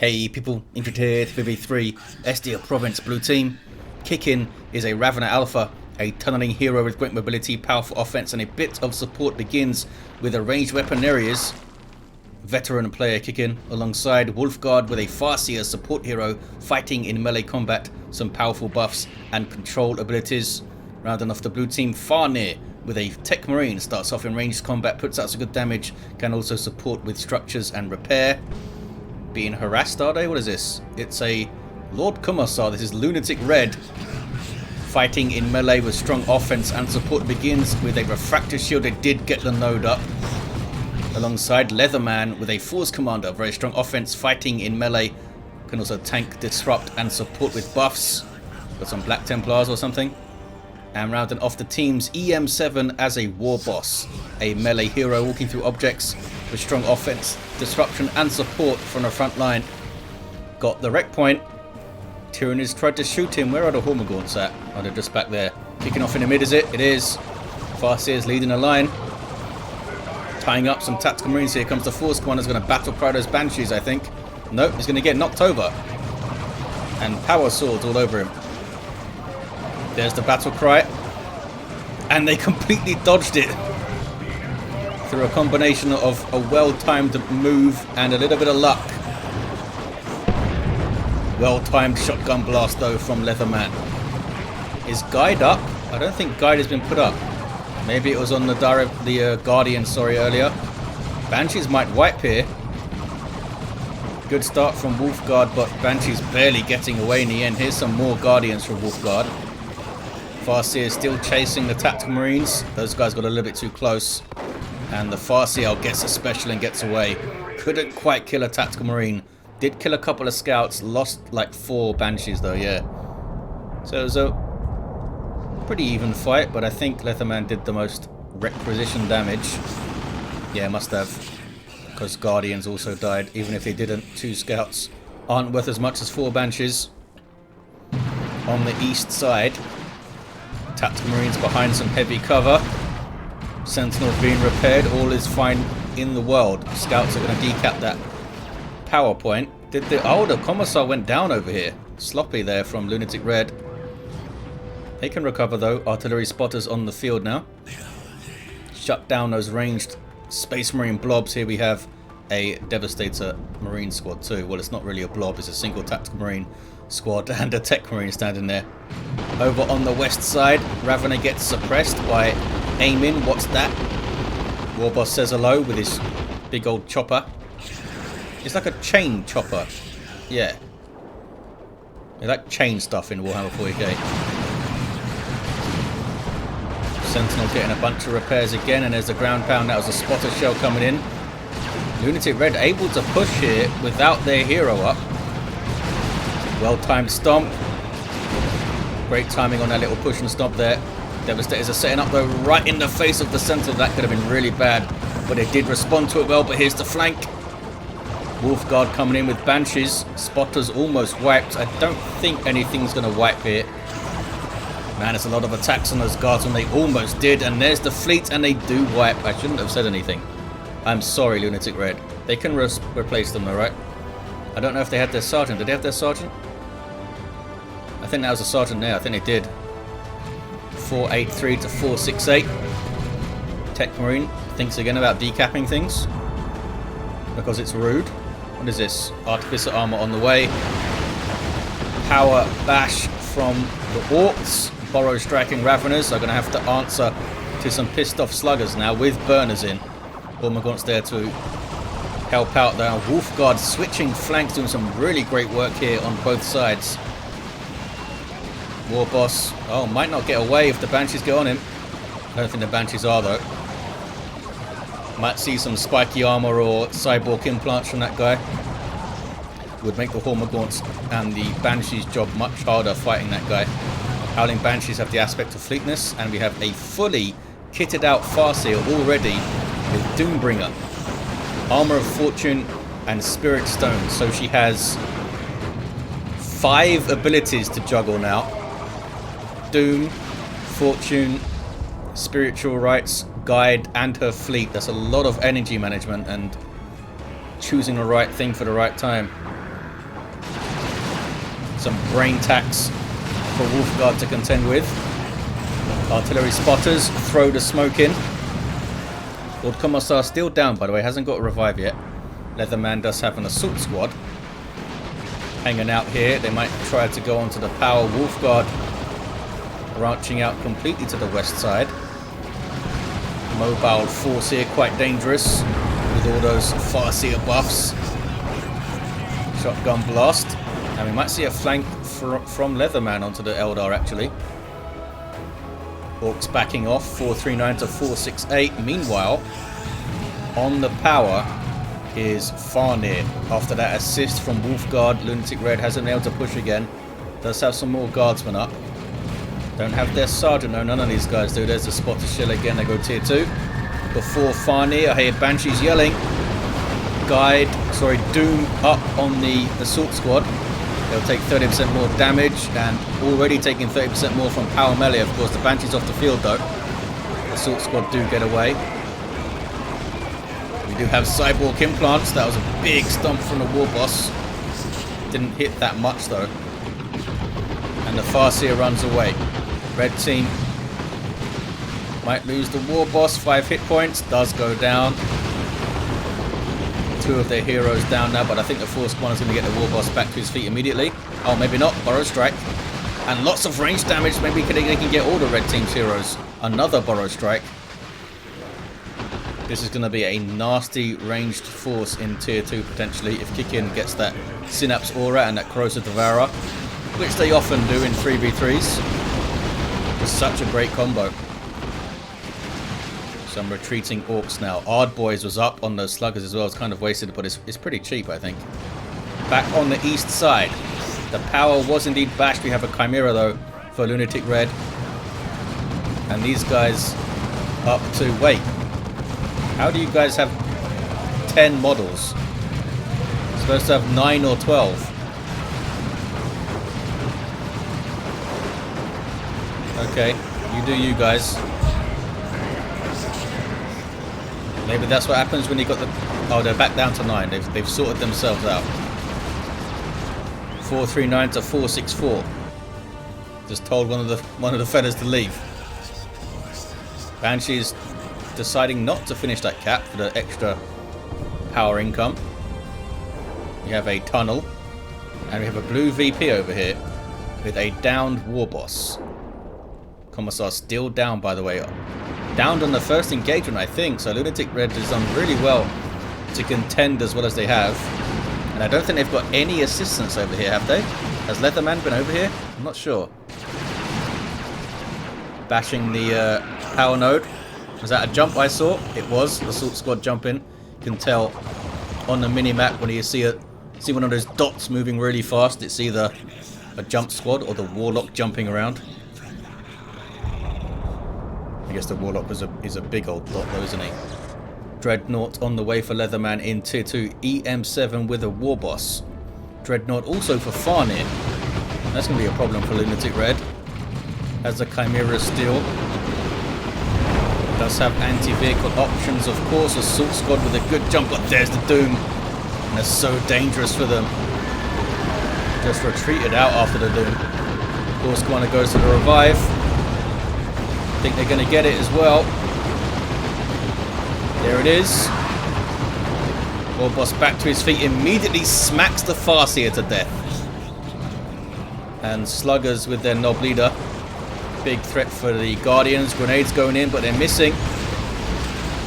Hey people, Infiltrated 3v3, Estia Province Blue Team. Kickin is a Ravener Alpha, a tunneling hero with great mobility, powerful offense and a bit of support. Begins with a ranged weapon areas. Veteran player Kickin alongside Wolfguard with a Farseer support hero fighting in melee combat, some powerful buffs and control abilities. Rounding off the blue team, Farnir with a Techmarine starts off in ranged combat, puts out some good damage, can also support with structures and repair. Being harassed, are they? What is this? It's a Lord Commissar. This is LunaticRed fighting in melee with strong offense and support. Begins with a refractor shield. They did get the node up. Alongside Leatherman with a Force Commander, very strong offense, fighting in melee. Can also tank, disrupt and support with buffs. Got some Black Templars or something. And rounding off the teams, eM7 as a Warboss, a melee hero walking through objects with strong offense, disruption and support from the front line. Got the wreck point. Tyranids tried to shoot him. Where are the Hormagaunts at? Oh, they're just back there. Kicking off in the mid, is it? It is. Farseer's leading the line. Tying up some tactical marines. Here comes the Force Commander. Going to battle cry those Banshees, I think. Nope, he's going to get knocked over. And power swords all over him. There's the battle cry. And they completely dodged it. Through a combination of a well-timed move and a little bit of luck. Well-timed shotgun blast though from Leatherman. Is Guide up? I don't think Guide has been put up. Maybe it was on the Guardian, earlier. Banshees might wipe here. Good start from Wolfguard, but Banshees barely getting away in the end. Here's some more Guardians from Wolfguard. Farseer still chasing the tactical marines. Those guys got a little bit too close. And the Farseer gets a special and gets away. Couldn't quite kill a tactical marine. Did kill a couple of scouts. Lost like 4 Banshees though, yeah. So it was a pretty even fight, but I think Leatherman did the most requisition damage. Yeah, must have. Because Guardians also died. Even if they didn't, 2 scouts aren't worth as much as 4 Banshees. On the east side, tactical marines behind some heavy cover. Sentinel being repaired. All is fine in the world. Scouts are going to decap that power point. Did the Commissar went down over here. Sloppy there from LunaticRed. They can recover though. Artillery spotters on the field now. Shut down those ranged Space Marine blobs. Here we have a Devastator Marine squad too. Well, it's not really a blob. It's a single tactical Marine squad and a Techmarine standing there. Over on the west side, Ravener gets suppressed by aiming. What's that? Warboss says hello with his big old chopper. It's like a chain chopper. Yeah. They like chain stuff in Warhammer 40k. Sentinel getting a bunch of repairs again, and there's the ground pound. That was a spotter shell coming in. LunaticRed able to push here without their hero up. Well-timed stomp. Great timing on that little push and stomp there. Devastators are setting up though right in the face of the Sentinel. That could have been really bad, but they did respond to it well. But here's the flank. Wolfguard coming in with Banshees. Spotters almost wiped. I don't think anything's going to wipe here. Man, there's a lot of attacks on those guards when they almost did. And there's the fleet and they do wipe. I shouldn't have said anything. I'm sorry, LunaticRed. They can replace them though, right? I don't know if they had their sergeant. Did they have their sergeant? I think that was a sergeant there. I think they did. 483 to 468. Techmarine thinks again about decapping things because it's rude. What is this? Artificer armor on the way. Power bash from the Orks. Burrow striking Raveners are going to have to answer to some pissed off sluggers now with burners in. Hormagaunts there to help out there. Wolfguard switching flanks, doing some really great work here on both sides. Warboss, might not get away if the Banshees get on him. I don't think the Banshees are though. Might see some spiky armor or cyborg implants from that guy. Would make the Hormagaunts and the Banshees job much harder fighting that guy. Howling Banshees have the aspect of fleetness, and we have a fully kitted out Farseer already with Doombringer, Armor of Fortune and Spirit Stone. So she has 5 abilities to juggle now. Doom, Fortune, Spiritual Rights, Guide and her fleet. That's a lot of energy management and choosing the right thing for the right time. Some brain tacks for Wolfguard to contend with. Artillery spotters throw the smoke in. Lord Commissar still down, by the way, hasn't got a revive yet. Leatherman does have an assault squad hanging out here. They might try to go onto the power. Wolfguard branching out completely to the west side. Mobile Farseer quite dangerous with all those Farseer buffs. Shotgun blast. And we might see a flank from Leatherman onto the Eldar actually. Orks backing off, 439 to 468. Meanwhile, on the power is Farnir. After that assist from Wolfguard, LunaticRed hasn't been able to push again. Does have some more guardsmen up. Don't have their sergeant, no, none of these guys do. There's the spotter shield again, they go tier 2. Before Farnir, I hear Banshees yelling. Doom up on the assault squad. They'll take 30% more damage and already taking 30% more from power melee. Of course, the Banshees off the field though. The assault squad do get away. We do have cyborg implants. That was a big stomp from the Warboss. Didn't hit that much though. And the Farseer runs away. Red team might lose the Warboss. 5 hit points. Does go down. 2 of their heroes down now, but I think the Force one is going to get the Warboss back to his feet immediately. Oh, maybe not. Burrow strike. And lots of range damage. Maybe they can get all the red team's heroes. Another burrow strike. This is going to be a nasty ranged force in tier 2 potentially if Kickin gets that Synapse Aura and that Corrosive Devourer, which they often do in 3v3s. It's such a great combo. Some retreating Orks now. Ard Boys was up on those sluggers as well. It's kind of wasted, but it's pretty cheap, I think. Back on the east side. The power was indeed bashed. We have a Chimera, though, for LunaticRed. And these guys up to... Wait. How do you guys have 10 models? You're supposed to have 9 or 12. Okay. You do you guys. Maybe that's what happens when you got the... Oh, they're back down to 9. They've sorted themselves out. 439 to 464. Just told one of the feathers to leave. Banshee's deciding not to finish that cap for the extra power income. We have a tunnel. And we have a blue VP over here with a downed Warboss. Commissar still down, by the way. Downed on the first engagement, I think. So LunaticRed has done really well to contend as well as they have. And I don't think they've got any assistance over here, have they? Has Leatherman been over here? I'm not sure. Bashing the power node. Was that a jump I saw? It was. Assault squad jumping. You can tell on the mini-map when you see one of those dots moving really fast. It's either a jump squad or the Warlock jumping around. I guess the Warlock is a big old dot though, isn't he? Dreadnought on the way for Leatherman in tier 2. eM7 with a Warboss. Dreadnought also for Farnir. That's going to be a problem for LunaticRed. Has the Chimera still. Does have anti-vehicle options, of course. Assault squad with a good jump, but there's the Doom. And that's so dangerous for them. Just retreated out after the Doom. Of course, Commander goes to the revive. I think they're going to get it as well. There it is. Warboss back to his feet, immediately smacks the Farseer to death. And Sluggers with their Knob Leader. Big threat for the Guardians. Grenades going in, but they're missing.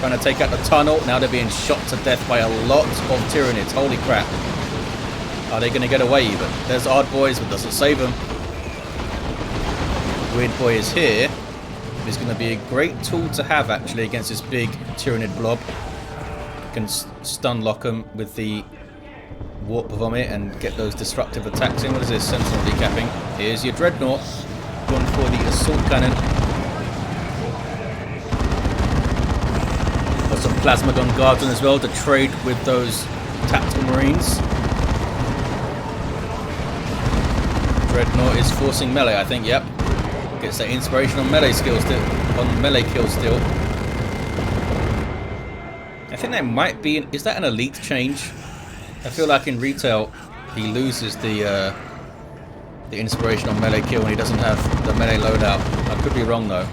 Trying to take out the tunnel. Now they're being shot to death by a lot of Tyranids. Holy crap. Are they going to get away even? There's Ard Boys, but doesn't save them. Weird Boy is here. It's going to be a great tool to have actually against this big Tyranid blob. You can stun lock them with the Warp Vomit and get those disruptive attacks in. What is this? Sentinel decapping. Here's your Dreadnought. Going for the Assault Cannon. Got some Plasmodon Guards on as well to trade with those Tactical Marines. Dreadnought is forcing melee, I think, yep. Gets that inspiration on melee skills still, on melee kills still. I think that might be is that an elite change? I feel like in retail he loses the the inspiration on melee kill when he doesn't have the melee loadout. I could be wrong though.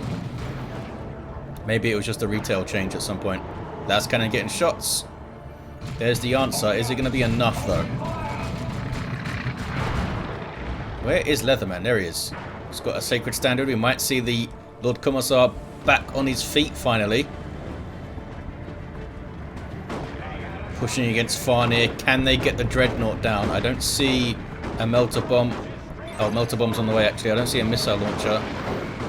Maybe it was just a retail change at some point. Last cannon getting shots. There's the answer. Is it going to be enough though? Where is Leatherman? There he is. He's got a sacred standard. We might see the Lord Commissar back on his feet finally. Pushing against Farnir. Can they get the Dreadnought down? I don't see a melter bomb. Oh, melter bomb's on the way actually. I don't see a missile launcher.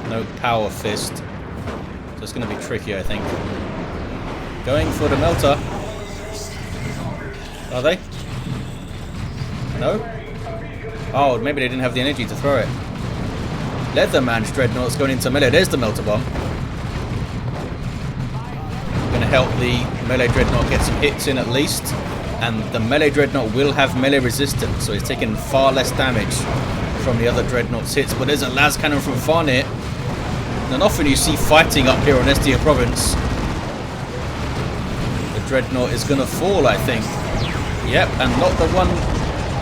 No power fist. So it's going to be tricky, I think. Going for the melter. Are they? No? Oh, maybe they didn't have the energy to throw it. Leatherman's Dreadnought's going into melee. There's the melter bomb. Going to help the melee Dreadnought get some hits in at least. And the melee Dreadnought will have melee resistance, so he's taking far less damage from the other Dreadnought's hits. But there's a las cannon from Farnir. And often you see fighting up here on Estia Province. The Dreadnought is going to fall, I think. Yep, and not the one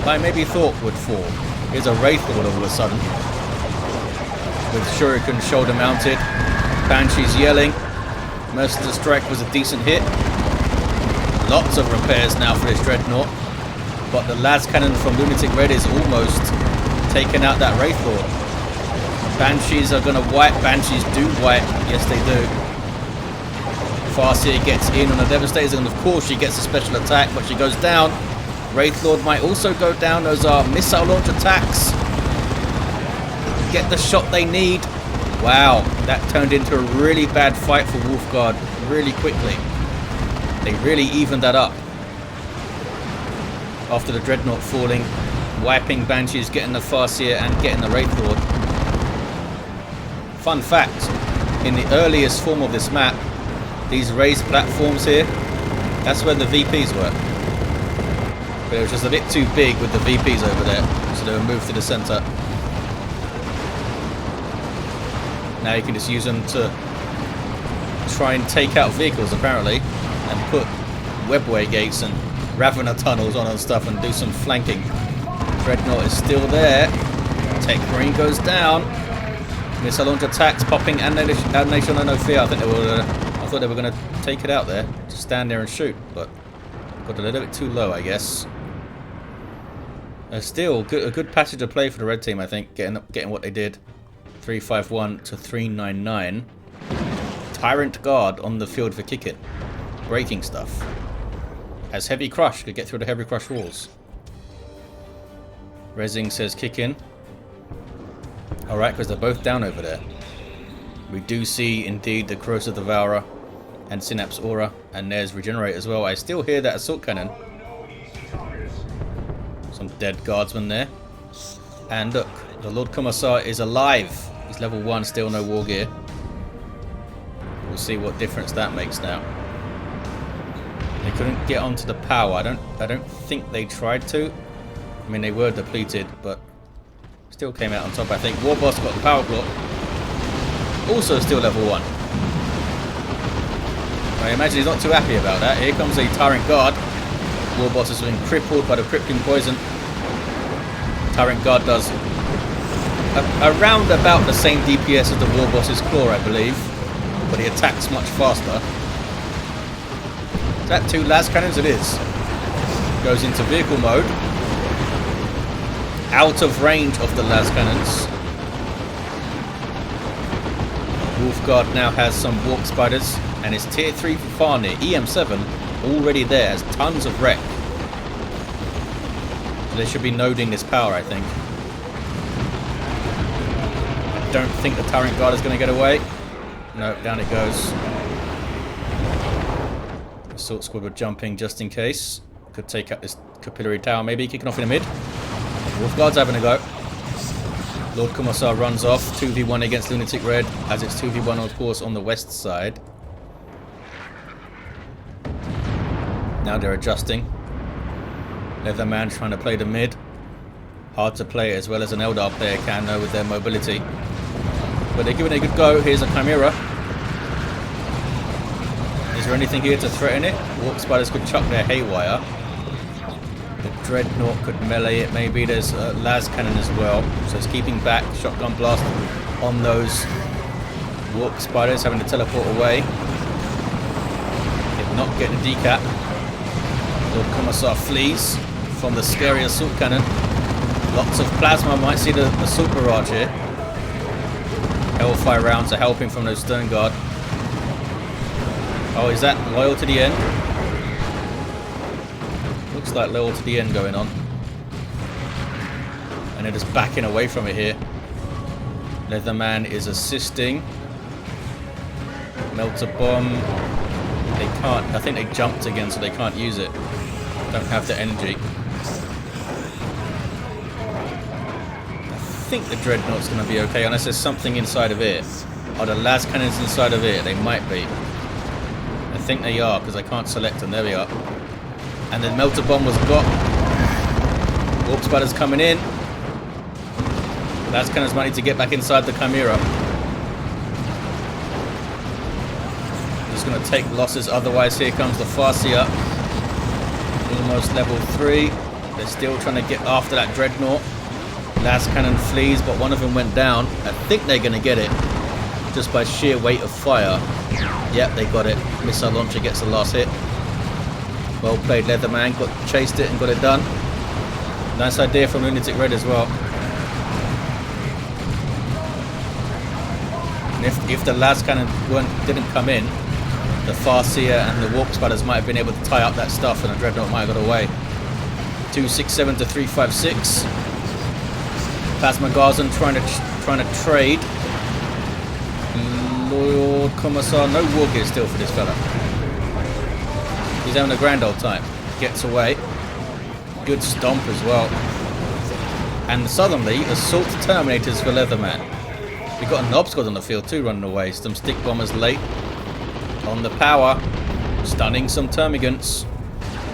I maybe thought would fall. Here's a Wraith Lord all of a sudden. With Shuriken shoulder mounted. Banshee's yelling. Merciless Strike was a decent hit. Lots of repairs now for this Dreadnought. But the las cannon from LunaticRed is almost taken out that Wraith Lord. Banshees are going to wipe. Banshees do wipe. Yes, they do. Farseer gets in on the Devastators, and of course she gets a special attack, but she goes down. Wraith Lord might also go down. Those are missile launch attacks. Get the shot they need. Wow, that turned into a really bad fight for Wolfguard really quickly. They really evened that up. After the Dreadnought falling, wiping Banshees, getting the Farseer and getting the Wraith Lord. Fun fact, in the earliest form of this map, these raised platforms here, that's where the VPs were. But it was just a bit too big with the VPs over there, so they were moved to the centre. Now you can just use them to try and take out vehicles apparently, and put webway gates and Ravener tunnels on and stuff and do some flanking. Dreadnought is still there. Techmarine goes down. Missile launch attacks popping, and they show no fear. I thought they were going to take it out there, just stand there and shoot, but got a little bit too low, I guess. Still, a good passage of play for the red team, I think, getting what they did. 351 to 399. Tyrant Guard on the field for Kickin. Breaking stuff. As Heavy Crush could get through the Heavy Crush walls. Resing says Kickin. Alright, because they're both down over there. We do see, indeed, the Corrosive Devourer and Synapse Aura, and there's Regenerate as well. I still hear that Assault Cannon. Some dead guardsmen there. And look, the Lord Commissar is alive. He's level 1, still no war gear. We'll see what difference that makes now. They couldn't get onto the power. I don't think they tried to. I mean, they were depleted, but still came out on top, I think. Warboss got the power block. Also still level 1. I imagine he's not too happy about that. Here comes a Tyrant Guard. Warboss has been crippled by the crippling poison. Tyrant Guard does around about the same DPS as the Warboss's Claw, I believe. But he attacks much faster. Is that 2 las cannons? It is. Goes into vehicle mode. Out of range of the las cannons. Wolfguard now has some Walk Spiders, and it's tier 3 for Farnir. eM7 already there, has tons of wreck. So they should be noding this power, I think. I don't think the Tyrant Guard is going to get away. No, down it goes. Assault Squad were jumping just in case. Could take out this capillary tower, maybe kicking off in the mid. Wolfguard's having a go. Lord Commissar runs off. 2v1 against LunaticRed, as it's 2v1 of course on the west side. Now they're adjusting. Leatherman trying to play the mid. Hard to play as well as an Eldar player can know with their mobility. But they're giving it a good go. Here's a Chimera. Is there anything here to threaten it? Warp Spiders could chuck their haywire. The Dreadnought could melee it, maybe. There's a las cannon as well, so it's keeping back. Shotgun blast on those warp spiders, having to teleport away. Did not get the decap. Lord Commissar flees from the scary assault cannon. Lots of plasma. Might see the assault barrage here. Hellfire rounds are helping from those Stern Guard. Oh, is that loyal to the end? Looks like loyal to the end going on. And they're just backing away from it here. Leatherman is assisting. Melter bomb. They can't. I think they jumped again, so they can't use it. Don't have the energy. I think the Dreadnought's going to be okay, unless there's something inside of it. Oh, the las cannons inside of it. They might be. I think they are, because I can't select them. There we are. And the Melter bomb was got. Warp spiders coming in. Las cannons might need to get back inside the Chimera. Just going to take losses, otherwise here comes the Farseer. Almost level 3. They're still trying to get after that Dreadnought. Las cannon flees, but one of them went down. I think they're going to get it just by sheer weight of fire. Yep, they got it. Missile launcher gets the last hit. Well played, Leatherman. Chased it and got it done. Nice idea from LunaticRed as well. And if the las cannon didn't come in, the Farseer and the warp spiders might have been able to tie up that stuff, and the Dreadnought might have got away. 267 to 356. Plasma Garzon trying to trade. Lord Commissar, no war gear still for this fella. He's having a grand old time. Gets away. Good stomp as well. And suddenly, assault terminators for Leatherman. We've got a Knob Squad on the field too running away. Some stick bombers late on the power. Stunning some termagants.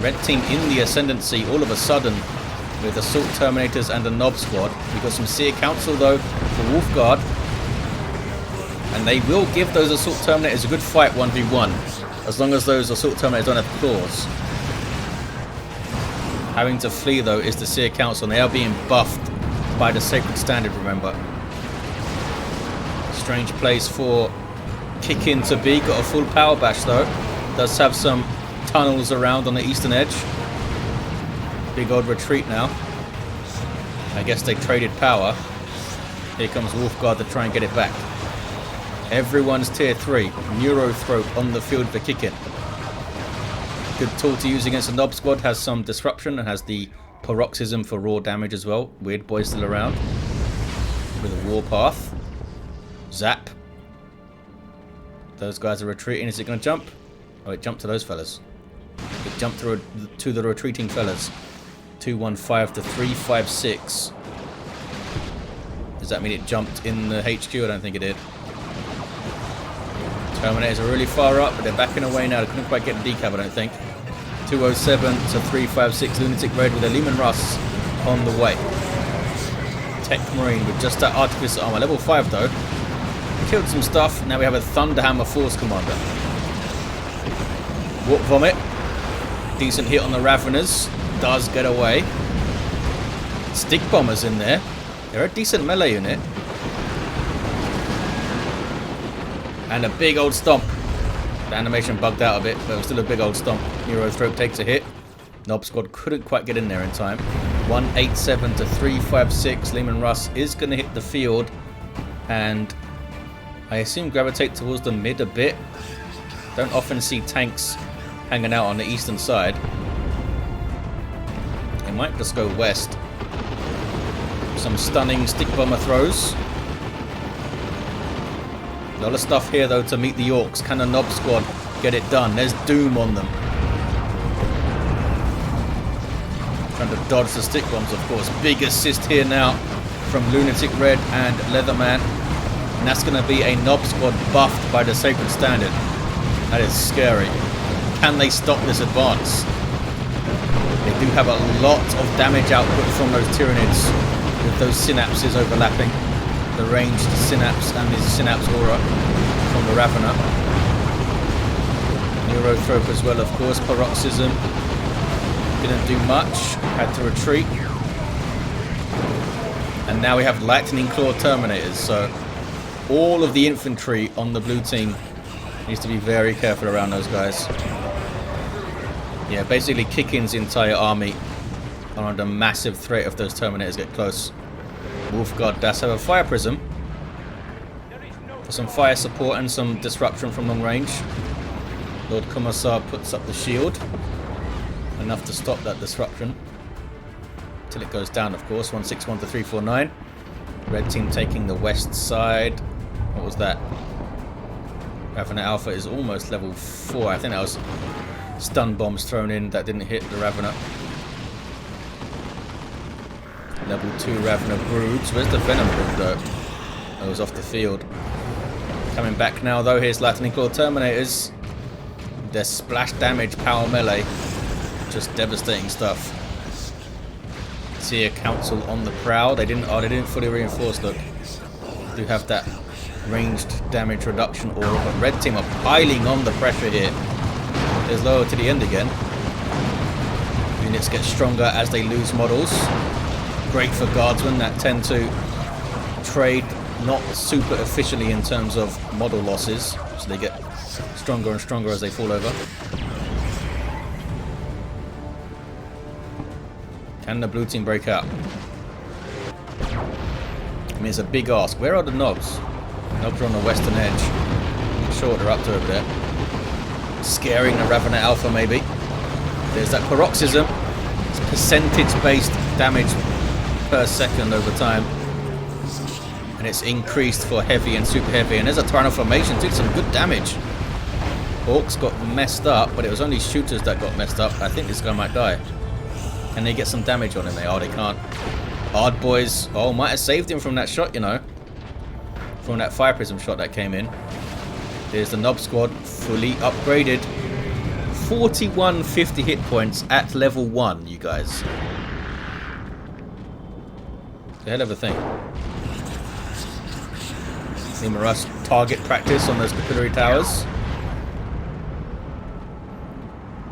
Red team in the ascendancy all of a sudden with assault terminators and a Knob Squad. We've got some Seer Council though for Wolfguard. And they will give those assault terminators a good fight 1v1. As long as those assault terminators don't have claws. Having to flee though is the Seer Council, and they are being buffed by the Sacred Standard, remember. Strange place for Kickin to be. Got a full power bash though. Does have some tunnels around on the eastern edge. Big old retreat now. I guess they traded power. Here comes Wolfguard to try and get it back. Everyone's tier 3. Neurothroat on the field for Kickin. Good tool to use against a Knob Squad. Has some disruption and has the paroxysm for raw damage as well. Weird boy still around. With a warpath. Zap. Those guys are retreating. Is it going to jump? Oh, it jumped to those fellas. It jumped to the retreating fellas. 215 to 356. Does that mean it jumped in the HQ? I don't think it did. Terminators are really far up, but they're backing away now. They couldn't quite get the decap, I don't think. 207 to 356. LunaticRed with a Lehman Russ on the way. Techmarine with just that Artificer armor. Level 5 though. Killed some stuff. Now we have a Thunderhammer Force Commander. Warp Vomit. Decent hit on the Raveners. Does get away. Stick Bombers in there. They're a decent melee unit. And a big old stomp. The animation bugged out a bit, but it was still a big old stomp. Neurothroat takes a hit. Knob Squad couldn't quite get in there in time. 187 to 356. Lehman Russ is going to hit the field. And I assume gravitate towards the mid a bit. Don't often see tanks hanging out on the eastern side. It might just go west. Some stunning stick bomber throws. A lot of stuff here though to meet the Orks. Can the Knob Squad get it done? There's Doom on them. Trying to dodge the stick bombs, of course. Big assist here now from LunaticRed and Leatherman. And that's going to be a Knob Squad buffed by the Sacred Standard. That is scary. Can they stop this advance? They do have a lot of damage output from those Tyranids with those synapses overlapping. The ranged synapse and the synapse aura from the Ravener. Neurothrope as well, of course. Paroxysm. Didn't do much. Had to retreat. And now we have Lightning Claw Terminators. So all of the infantry on the blue team needs to be very careful around those guys. Yeah, basically Kickin's entire army are under massive threat if those Terminators get close. Wolfguard does have a Fire Prism for some fire support and some disruption from long range. Lord Commissar puts up the shield. Enough to stop that disruption. Till it goes down, of course. 161 to 349. Red team taking the west side. What was that? Ravener Alpha is almost level 4. I think that was stun bombs thrown in that didn't hit the Ravener. Level 2 Ravener Broods. Where's the Venom Brood though? That was off the field. Coming back now though. Here's Lightning Claw Terminators. Their splash damage power melee. Just devastating stuff. See a council on the prowl. They didn't fully reinforce. Look, do have that ranged damage reduction aura, but red team are piling on the pressure here. There's lower to the end again. Units get stronger as they lose models. Great for guardsmen that tend to trade not super efficiently in terms of model losses, so they get stronger and stronger as they fall over. Can the blue team break out? I mean, it's a big ask. Where are the knobs? Knobs are on the western edge. I'm sure they're up to over there. Scaring the Ravener Alpha, maybe. There's that paroxysm. It's percentage-based damage per second over time. And it's increased for heavy and super heavy. And there's a Tyranids formation, did some good damage. Orks got messed up, but it was only shooters that got messed up. I think this guy might die. Can they get some damage on him? Oh, they can't. Hard boys. Oh, might have saved him from that shot, you know. From that fire prism shot that came in. There's the Nob Squad, fully upgraded. 4150 hit points at level 1, you guys. The hell of a thing. Numerous target practice on those capillary towers.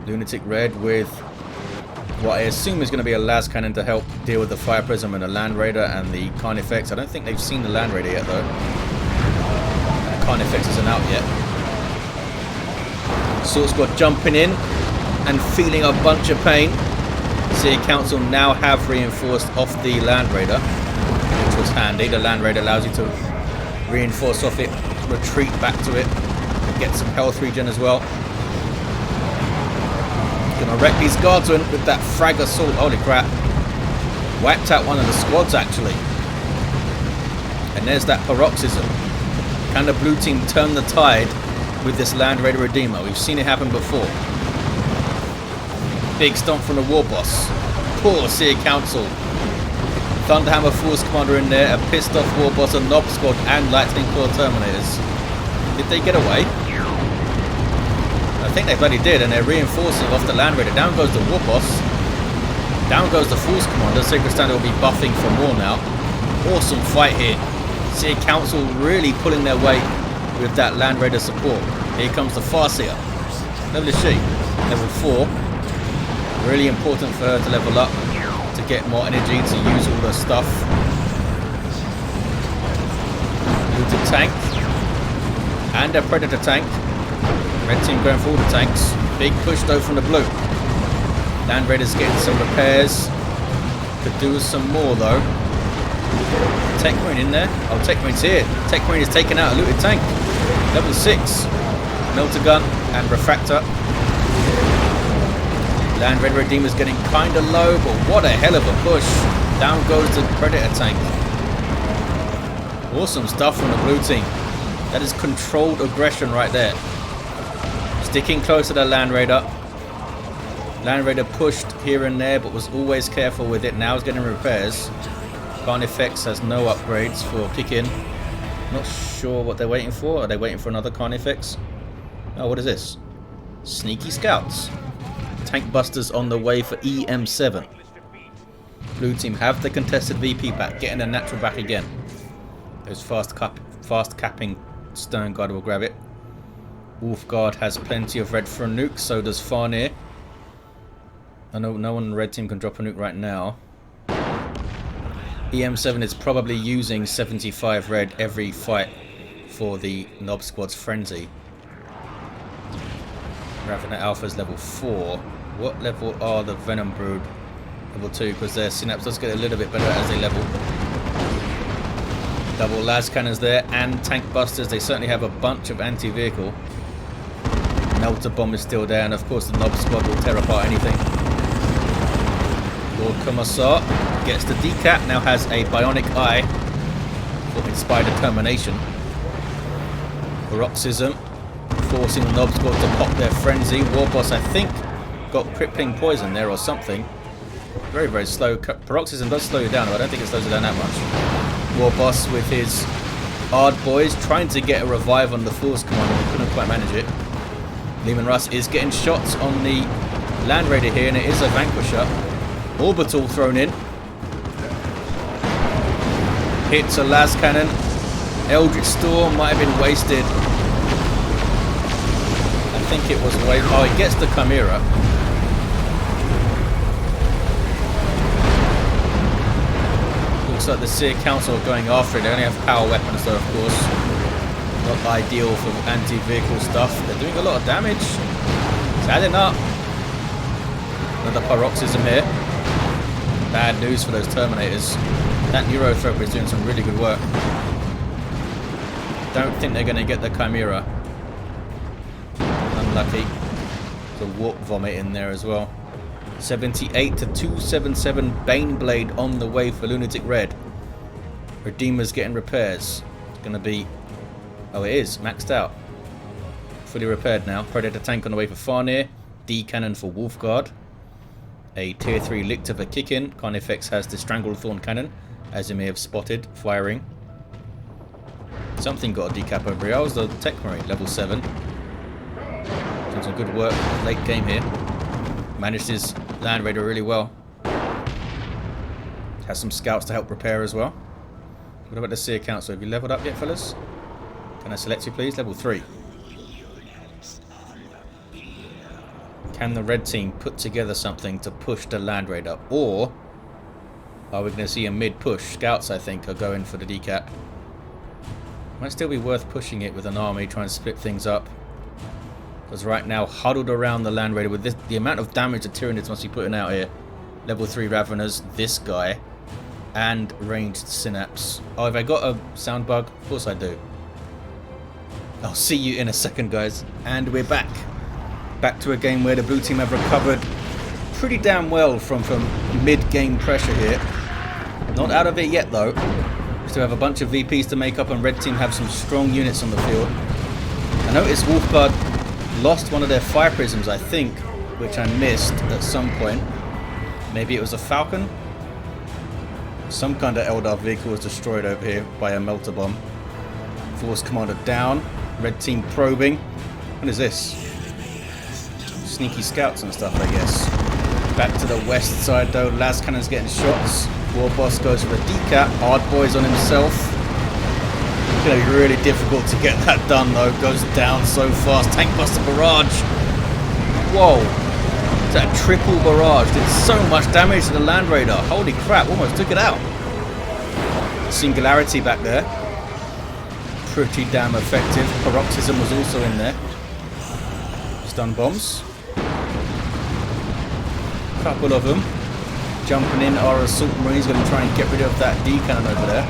LunaticRed with what I assume is going to be a las cannon to help deal with the fire prism and the land raider and the carnifex. I don't think they've seen the land raider yet though. Carnifex isn't out yet. Sword Squad jumping in and feeling a bunch of pain. Sea Council now have reinforced off the land raider, which was handy. The land raider allows you to reinforce off it, retreat back to it, get some health regen as well. Gonna wreck these guardsmen with that frag assault. Holy crap. Wiped out one of the squads actually. And there's that paroxysm. Can the blue team turn the tide with this Land Raider Redeemer? We've seen it happen before. Big stomp from the Warboss. Poor Sea Council. Thunderhammer Force Commander in there, a pissed off Warboss, a Nob Squad, and Lightning Claw Terminators. Did they get away? I think they bloody did, and they're reinforcing off the Land Raider. Down goes the Warboss. Down goes the Force Commander. Sacred Standard will be buffing for more now. Awesome fight here. Sea Council really pulling their weight with that Land Raider support. Here comes the Farseer. Level is she? Level 4. Really important for her to level up, to get more energy, to use all her stuff. Looted tank. And a Predator tank. Red team going for all the tanks. Big push though from the blue. Land Raiders getting some repairs. Could do with some more though. Techmarine in there. Oh, Techmarine's here. Techmarine is taking out a looted tank. Level 6. Melter gun and refractor. Land Raider Redeemer's getting kinda low, but what a hell of a push. Down goes the Predator tank. Awesome stuff from the blue team. That is controlled aggression right there. Sticking close to the Land Raider. Land Raider pushed here and there, but was always careful with it. Now it's getting repairs. Carnifex has no upgrades for Kickin. Not sure what they're waiting for. Are they waiting for another Carnifex? Oh, what is this? Sneaky Scouts. Tank Busters on the way for eM7. Blue team have the contested VP back, getting a natural back again. Those fast capping Stern Guard will grab it. Wolfguard has plenty of red for a nuke, so does Farnir. I know no one on the red team can drop a nuke right now. eM7 is probably using 75 red every fight for the Nob Squad's frenzy. Ravenous Alpha's level 4. What level are the Venom Brood? Level 2, because their Synapse does get a little bit better as they level. Double las cannons there and tank busters. They certainly have a bunch of anti-vehicle. Melter bomb is still there, and of course the Nob Squad will tear apart anything. Lord Commissar gets the decap, now has a bionic eye for inspired determination. Paroxysm forcing the Nob Squad to pop their frenzy. Warboss, I think, got crippling poison there or something. Very, very slow. Paroxysm does slow you down, but I don't think it slows you down that much. Warboss with his Ard boys trying to get a revive on the Force Commander, but couldn't quite manage it. Lehman Russ is getting shots on the Land Raider here, and it is a Vanquisher. Orbital thrown in. Hits a las cannon. Eldritch Storm might have been wasted. I think it was wasted. Oh, he gets the Chimera. Looks like the Seer Council are going after it. They only have power weapons though, of course. Not ideal for anti-vehicle stuff. They're doing a lot of damage. It's adding up. Another Paroxysm here. Bad news for those Terminators. That Neurothrope is doing some really good work. Don't think they're going to get the Chimera. Unlucky. The Warp Vomit in there as well. 78 to 277 Baneblade on the way for LunaticRed. Redeemer's getting repairs. It's going to be... Oh, it is. Maxed out. Fully repaired now. Predator tank on the way for Farnir. D cannon for Wolfguard. A tier 3 Lictor for Kickin. Carnifex has the Stranglethorn cannon, as you may have spotted, firing. Something got a decap over here. That was the Techmarine, level 7. Doing some good work late game here. Managed his Land Raider really well. Has some scouts to help repair as well. What about the Seer Council? Have you leveled up yet, fellas? Can I select you, please? Level 3. Can the red team put together something to push the Land Raider? Or are we going to see a mid-push? Scouts, I think, are going for the decap. Might still be worth pushing it with an army, trying to split things up. Because right now, huddled around the Land Raider with this, the amount of damage the Tyranids must be putting out here. Level 3 Raveners, this guy, and ranged Synapse. Oh, have I got a sound bug? Of course I do. I'll see you in a second, guys. And we're back. Back to a game where the blue team have recovered pretty damn well from mid-game pressure here. Not out of it yet, though. Still have a bunch of VPs to make up, and red team have some strong units on the field. I noticed Wolfguard lost one of their fire prisms, I think, which I missed at some point. Maybe it was a Falcon? Some kind of Eldar vehicle was destroyed over here by a melter bomb. Force Commander down. Red team probing. What is this? Sneaky scouts and stuff, I guess. Back to the west side though. Las Cannon's getting shots. Warboss goes for the decap. Hard boys on himself. It's going to be really difficult to get that done though. Goes down so fast. Tank Buster Barrage. Whoa. It's that triple barrage. Did so much damage to the Land Raider. Holy crap. Almost took it out. Singularity back there. Pretty damn effective. Paroxysm was also in there. Stun bombs. Couple of them. Jumping in, our Assault Marines going to try and get rid of that D cannon over there.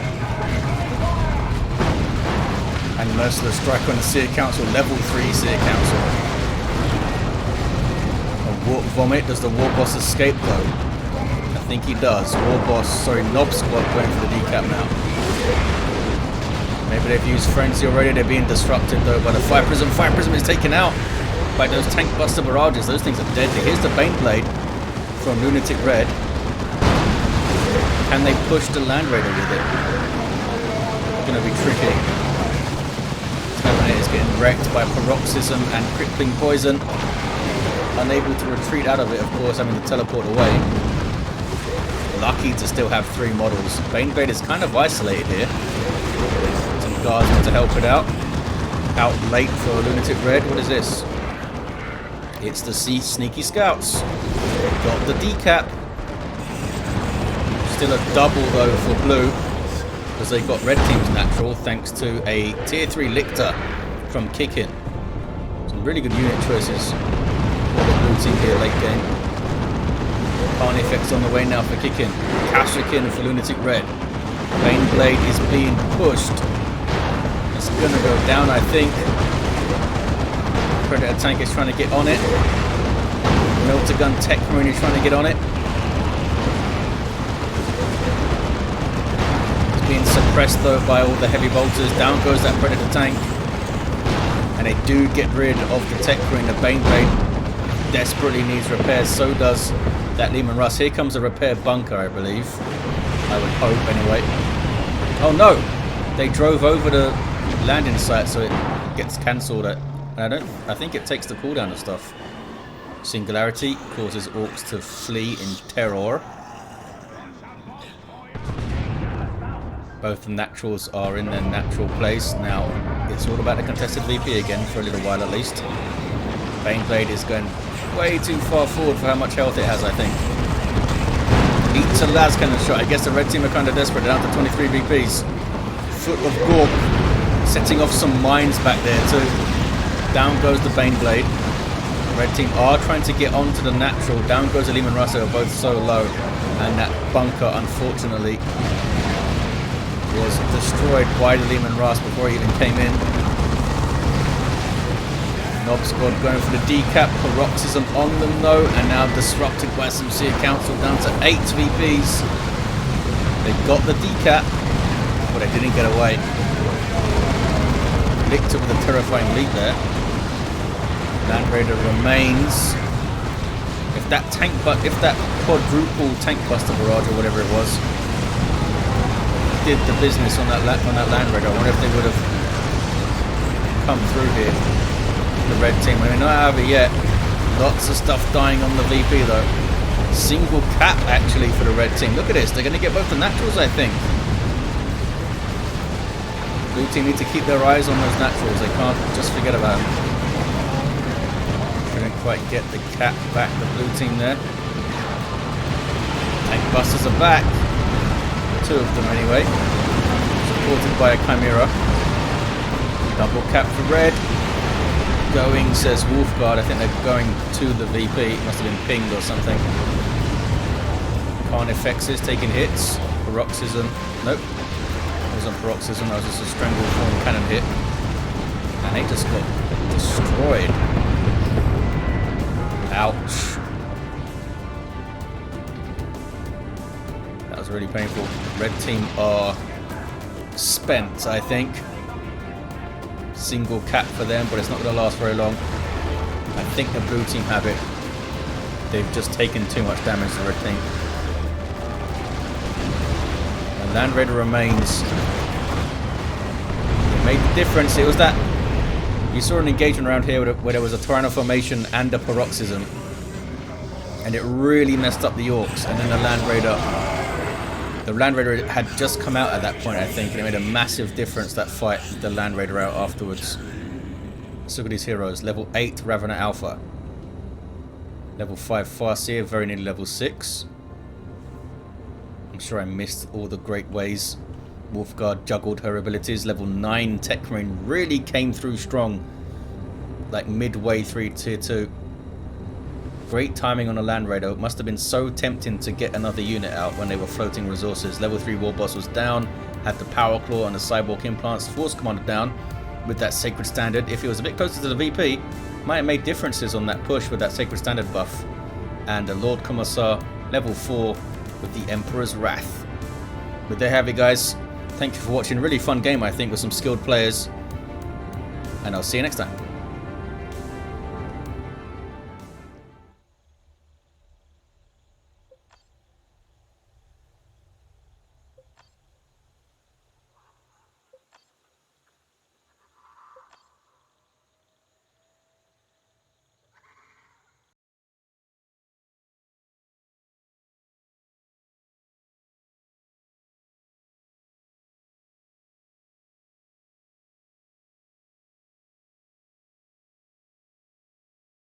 And Merciless Strike on the Seer Council, level 3 Seer Council. A Warp Vomit. Does the Warboss escape though? I think he does. Nob Squad going for the decap now. Maybe they've used Frenzy already. They're being disrupted though by the Fire Prism. Fire Prism is taken out by those Tank Buster Barrages. Those things are deadly. Here's the Baneblade from LunaticRed. Can they push the Land Raider with it? It's going to be tricky. Terminator is getting wrecked by Paroxysm and Crippling Poison. Unable to retreat out of it, of course, having to teleport away. Lucky to still have 3 models. Baneblade is kind of isolated here. Some guards want to help it out. Out late for LunaticRed. What is this? It's the sneaky scouts. Got the decap. Still a double though for blue, because they got red team's natural thanks to a tier 3 Lictor from Kickin. Some really good unit choices for the blue team here late game. Farnir effects on the way now for Kickin. Kickin for LunaticRed. Baneblade is being pushed. It's gonna go down, I think. Predator tank is trying to get on it. Melter gun Techmarine is trying to get on it. Being suppressed though by all the heavy bolters. Down goes that Predator tank, and they do get rid of the Techmarine. The Baneblade desperately needs repairs, so does that Leman Russ. Here comes a repair bunker, I believe. I would hope anyway. Oh no, they drove over the landing site, so it gets cancelled. I think it takes the cooldown of stuff. Singularity causes Orks to flee in terror. Both the naturals are in their natural place. Now, it's all about the contested VP again, for a little while at least. Baneblade is going way too far forward for how much health it has, I think. Eats a las cannon shot. I guess the red team are kind of desperate. They're down to 23 VPs. Foot of Gork setting off some mines back there too. Down goes the Baneblade. Red team are trying to get onto the natural. Down goes the Leman Russell, both so low. And that bunker, unfortunately, was destroyed by the Leman Russ before he even came in. Nob squad going for the decap. Paroxysm on them though, and now disrupted by some Seer Council, down to 8 VPs. They got the decap, but they didn't get away. Lictor with a terrifying leap there. Land Raider remains. If that quadruple tank buster barrage or whatever it was did the business on that Land Raider, I wonder if they would have come through here. The red team, I mean, not out of it yet. Lots of stuff dying on the VP though. Single cap actually for the red team. Look at this, they're going to get both the naturals, I think. Blue team need to keep their eyes on those naturals. They can't just forget about them. Couldn't quite get the cap back, the blue team there. Tank busters are back. 2 of them anyway. Supported by a Chimera. Double cap for red. Going, says Wolfguard. I think they're going to the VP. It must have been pinged or something. Carnifex is taking hits. Paroxysm. Nope. It wasn't Paroxysm. That was just a Strangleform cannon hit. And they just got destroyed. Ouch. That was really painful. Red team are spent, I think. Single cap for them, but it's not going to last very long. I think the blue team have it. They've just taken too much damage, the red team. And Land Raider remains. It made the difference. It was that you saw an engagement around here where there was a Tyranno formation and a Paroxysm, and it really messed up the Orks. And then the Land Raider had just come out at that point, I think, and it made a massive difference, that fight, the Land Raider out afterwards. Let's look at these heroes. Level 8 Ravener Alpha. Level 5 Farseer, very nearly level 6. I'm sure I missed all the great ways Wolfguard juggled her abilities. Level 9 Techmarine really came through strong, like midway through tier 2. Great timing on a Land Raider. It must have been so tempting to get another unit out when they were floating resources. Level 3 Warboss was down, had the Power Claw and the Cyborg Implants. Force Commander down with that Sacred Standard. If he was a bit closer to the VP, might have made differences on that push with that Sacred Standard buff. And the Lord Commissar, level 4 with the Emperor's Wrath. But there have it, guys. Thank you for watching. Really fun game, I think, with some skilled players. And I'll see you next time.